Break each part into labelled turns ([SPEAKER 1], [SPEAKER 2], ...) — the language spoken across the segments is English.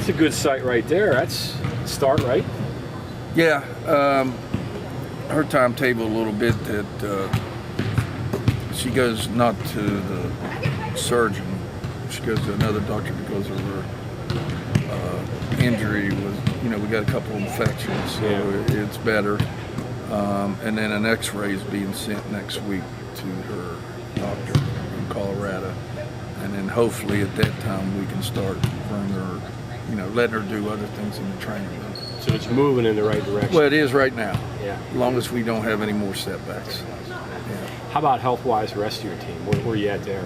[SPEAKER 1] That's a good sight right there. That's a start, right?
[SPEAKER 2] Yeah. Her timetable a little bit that she goes not to the surgeon. She goes to another doctor because of her injury was, we got a couple of infections, so it's better. And then an x-ray is being sent next week to her doctor in Colorado. And then hopefully at that time we can start bringing her, letting her do other things in the training room.
[SPEAKER 1] So it's moving in the right direction.
[SPEAKER 2] Well, it is right now.
[SPEAKER 1] Yeah.
[SPEAKER 2] As long as we don't have any more setbacks. Yeah.
[SPEAKER 1] How about health-wise, the rest of your team? Where are you at there?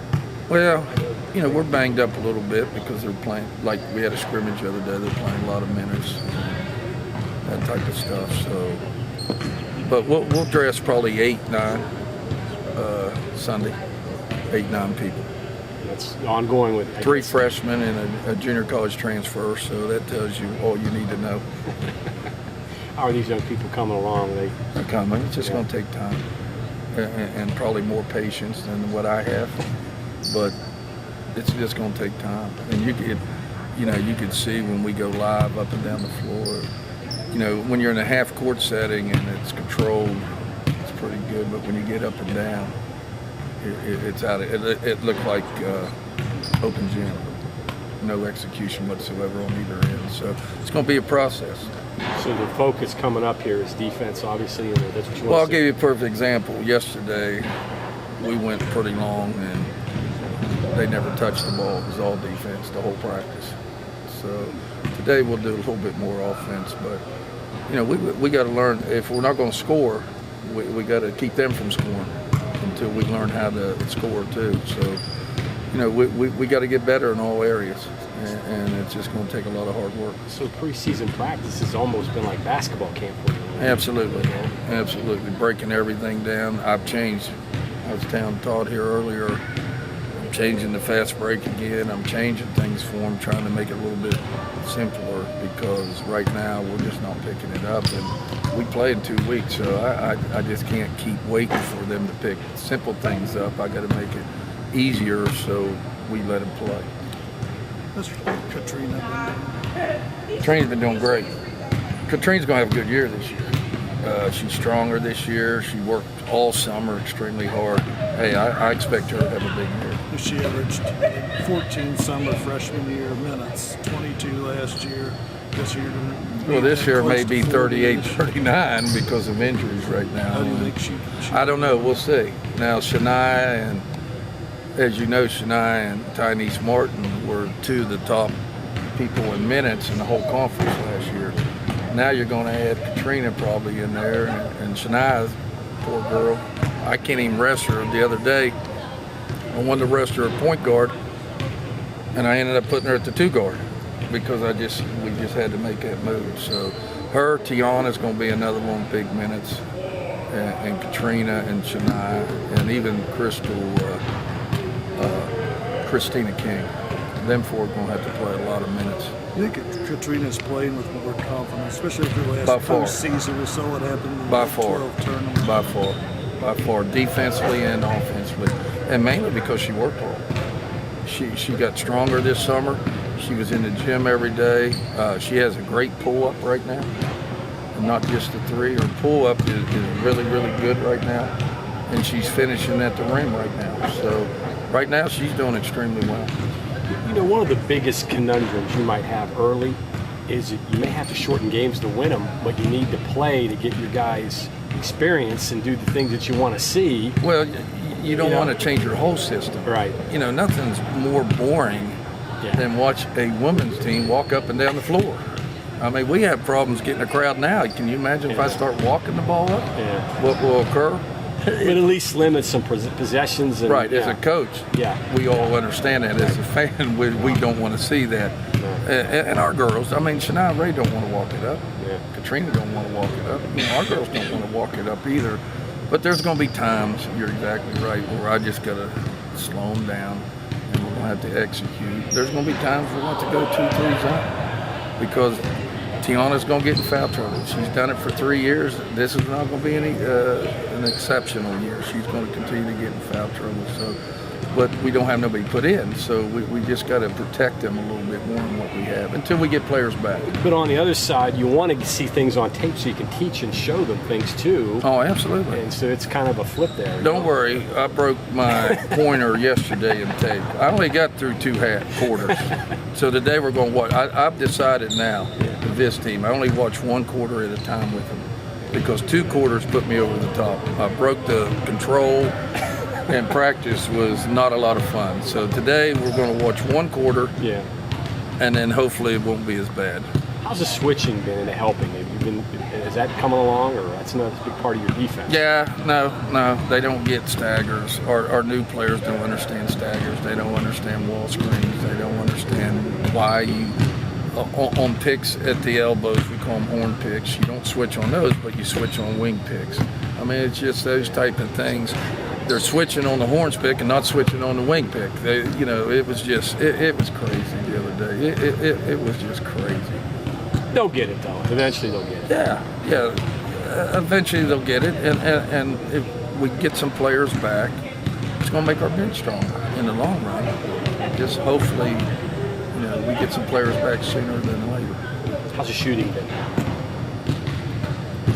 [SPEAKER 2] Well, we're banged up a little bit because they're playing, like we had a scrimmage the other day, they're playing a lot of minutes, that type of stuff. So, but we'll dress probably 8, 9 Sunday, 8, 9 people.
[SPEAKER 1] That's ongoing with
[SPEAKER 2] 3 freshmen and a junior college transfer, so that tells you all you need to know.
[SPEAKER 1] How are these young people coming along?
[SPEAKER 2] They're coming. It's just going to take time and probably more patience than what I have, but it's just going to take time. And you could see when we go live up and down the floor, when you're in a half-court setting and it's controlled, it's pretty good, but when you get up and down, it's out. It looked like open gym, no execution whatsoever on either end. So it's going to be a process.
[SPEAKER 1] So the focus coming up here is defense, obviously, and that's what you want.
[SPEAKER 2] Well, I'll give you a perfect example. Yesterday, we went pretty long, and they never touched the ball. It was all defense the whole practice. So today we'll do a little bit more offense, but we got to learn. If we're not going to score, we got to keep them from scoring until we learn how to score too. So, we got to get better in all areas, and it's just going to take a lot of hard work.
[SPEAKER 1] So preseason practice has almost been like basketball camp for you.
[SPEAKER 2] Absolutely, absolutely. Breaking everything down. I've changed. I was telling Todd here earlier, I'm changing the fast break again. I'm changing things for him, trying to make it a little bit simpler because right now we're just not picking it up. And we play in 2 weeks, so I just can't keep waiting for them to pick simple things up. I got to make it easier so we let them play.
[SPEAKER 3] What's Katrina been doing?
[SPEAKER 2] Katrina's been doing great. Katrina's going to have a good year this year. She's stronger this year. She worked all summer extremely hard. Hey, I expect her to have a big year.
[SPEAKER 3] She averaged 14 summer freshman year minutes, 22 last year. This year,
[SPEAKER 2] well, this year may be 38, 39 because of injuries right now.
[SPEAKER 3] How do you think she
[SPEAKER 2] I don't know. We'll see. Now, Shania and, as you know, Shania and Tyneese Martin were 2 of the top people in minutes in the whole conference last year. Now you're going to add Katrina probably in there, and Shania, poor girl, I can't even rest her. The other day, I wanted to rest her at point guard, and I ended up putting her at the 2 guard because we just had to make that move. So her, Tiana's going to be another one with big minutes, and Katrina and Shania, and even Christina King. Them 4 are going to have to play a lot of minutes.
[SPEAKER 3] You think Katrina's playing with more confidence, especially after the
[SPEAKER 2] By
[SPEAKER 3] last
[SPEAKER 2] far.
[SPEAKER 3] postseason? We saw what happened in the
[SPEAKER 2] By
[SPEAKER 3] Big
[SPEAKER 2] far.
[SPEAKER 3] 12 tournament.
[SPEAKER 2] By far, defensively and offensively, and mainly because she worked hard. She got stronger this summer. She was in the gym every day. She has a great pull-up right now, and not just the 3. Her pull-up is really, really good right now, and she's finishing at the rim right now. So right now she's doing extremely well.
[SPEAKER 1] One of the biggest conundrums you might have early is that you may have to shorten games to win them, but you need to play to get your guys experience and do the things that you want to see.
[SPEAKER 2] Well, you don't want to change your whole system.
[SPEAKER 1] Right.
[SPEAKER 2] Nothing's more boring than watch a women's team walk up and down the floor. I mean, we have problems getting a crowd now. Can you imagine if I start walking the ball up?
[SPEAKER 1] Yeah.
[SPEAKER 2] What will occur?
[SPEAKER 1] But at least limit some possessions. And,
[SPEAKER 2] right, as a coach, we all understand that. As a fan, we don't want to see that. And our girls, I mean, Shania and Ray don't want to walk it up.
[SPEAKER 1] Yeah.
[SPEAKER 2] Katrina don't want to walk it up. Our girls don't want to walk it up either. But there's going to be times, you're exactly right, where I just got to slow them down and we're going to have to execute. There's going to be times we're going to go 2-3 zone because Tiana's going to get in foul trouble. She's done it for 3 years. This is not going to be an exceptional year. She's going to continue to get in foul trouble. So but we don't have nobody put in. So we just got to protect them a little bit more than what we have until we get players back.
[SPEAKER 1] But on the other side, you want to see things on tape so you can teach and show them things too.
[SPEAKER 2] Oh, absolutely.
[SPEAKER 1] And so it's kind of a flip there.
[SPEAKER 2] Don't worry, I broke my pointer yesterday in tape. I only got through 2 quarters. So today we're going to watch. I've decided now with this team, I only watch 1 quarter at a time with them because 2 quarters put me over the top. I broke the control and practice was not a lot of fun. So today we're going to watch 1 quarter.
[SPEAKER 1] Yeah.
[SPEAKER 2] And then hopefully it won't be as bad.
[SPEAKER 1] How's the switching been into helping? Is that coming along, or that's not a big part of your defense?
[SPEAKER 2] Yeah, no, they don't get staggers. Our new players don't understand staggers. They don't understand wall screens. They don't understand why you, on picks at the elbows, we call them horn picks. You don't switch on those, but you switch on wing picks. I mean, it's just those type of things. They're switching on the horns pick and not switching on the wing pick. It was just, it was crazy the other day. It was just crazy.
[SPEAKER 1] They'll get it though. Eventually they'll get it.
[SPEAKER 2] Yeah. Eventually they'll get it, and if we get some players back, it's going to make our bench stronger in the long run. Just hopefully, we get some players back sooner than later.
[SPEAKER 1] How's the shooting been?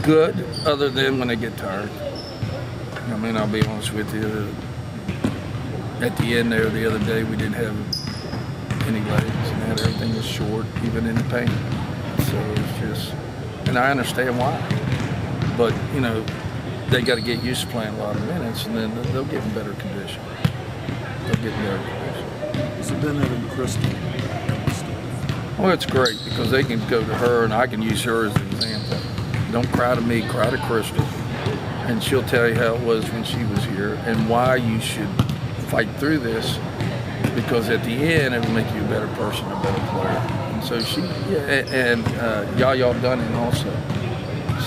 [SPEAKER 2] Good, other than when they get tired. I mean, I'll be honest with you. At the end there the other day, we didn't have any legs, and everything was short, even in the paint. So it's just, and I understand why. But, they got to get used to playing a lot of minutes, and then they'll get in better condition. They'll get in better condition.
[SPEAKER 3] Has it been having Crystal?
[SPEAKER 2] Well, it's great because they can go to her, and I can use her as an example. Don't cry to me, cry to Crystal. And she'll tell you how it was when she was here and why you should fight through this, because at the end, it'll make you a better person, a better player. And so she, and Yaya Dunning also.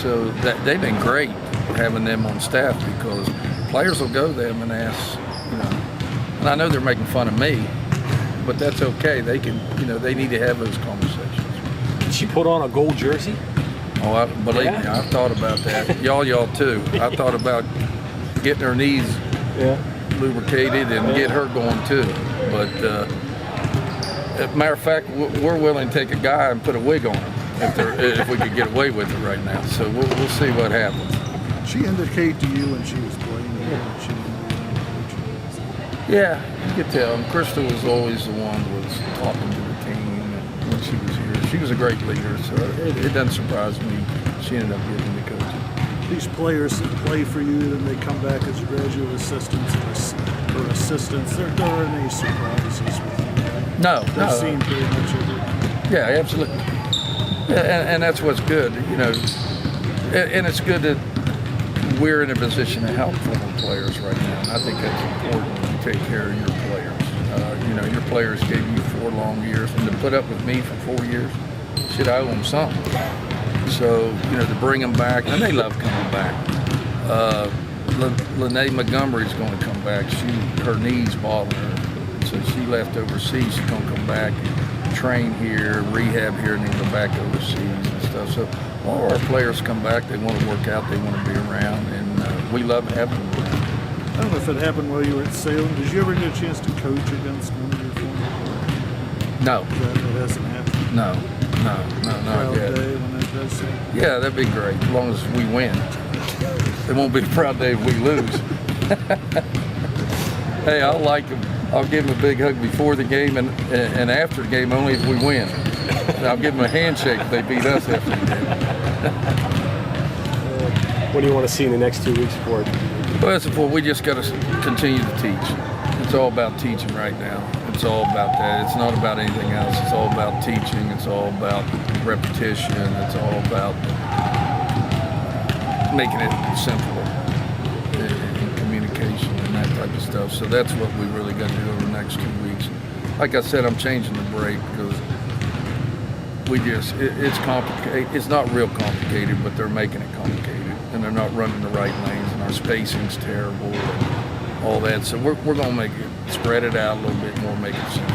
[SPEAKER 2] So they've been great having them on staff because players will go to them and ask, and I know they're making fun of me, but that's okay. They can, they need to have those conversations.
[SPEAKER 1] Did she put on a gold jersey?
[SPEAKER 2] Oh, believe me, I've thought about that. Y'all too. I thought about getting her knees lubricated and get her going too. But as a matter of fact, we're willing to take a guy and put a wig on him if we could get away with it right now. So we'll see what happens.
[SPEAKER 3] She indicated to you when she was playing.
[SPEAKER 2] Yeah, you could tell. And Crystal was always the one who was talking to the team when she was here. She was a great leader, so it doesn't surprise me she ended up getting the coaching.
[SPEAKER 3] These players that play for you, then they come back as graduate assistants or assistants. There are any surprises with you?
[SPEAKER 2] No.
[SPEAKER 3] They've seen pretty much everything.
[SPEAKER 2] Yeah, absolutely. And that's what's good, and it's good that we're in a position to help former players right now. And I think that's important to take care of your players. Your players gave you 4 long years, and to put up with me for 4 years, should I owe them something. So, to bring them back, and they love coming back. Lene Montgomery's going to come back. Her knees bother her, so she left overseas. She's going to come back, train here, rehab here, and then go back overseas and stuff. So all our players come back. They want to work out. They want to be around, and we love having them around.
[SPEAKER 3] I don't know if it happened while you were at Salem. Did you ever get a chance to coach against one of your former players?
[SPEAKER 2] No.
[SPEAKER 3] That hasn't happened?
[SPEAKER 2] No, not yet.
[SPEAKER 3] Day when that does happen?
[SPEAKER 2] Yeah, that'd be great, as long as we win. It won't be a proud day if we lose. Hey, I'll like him. I'll give him a big hug before the game and after the game, only if we win. And I'll give them a handshake if they beat us after the game.
[SPEAKER 1] What do you want to see in the next 2 weeks for it?
[SPEAKER 2] Well, that's important. We just got to continue to teach. It's all about teaching right now. It's all about that. It's not about anything else. It's all about teaching. It's all about repetition. It's all about making it simple in communication and that type of stuff. So that's what we really got to do over the next 2 weeks. Like I said, I'm changing the break because it's complicated. It's not real complicated, but they're making it complicated. And they're not running the right lanes, and our spacing's terrible and all that. So we're going to make it, spread it out a little bit more, make it simple.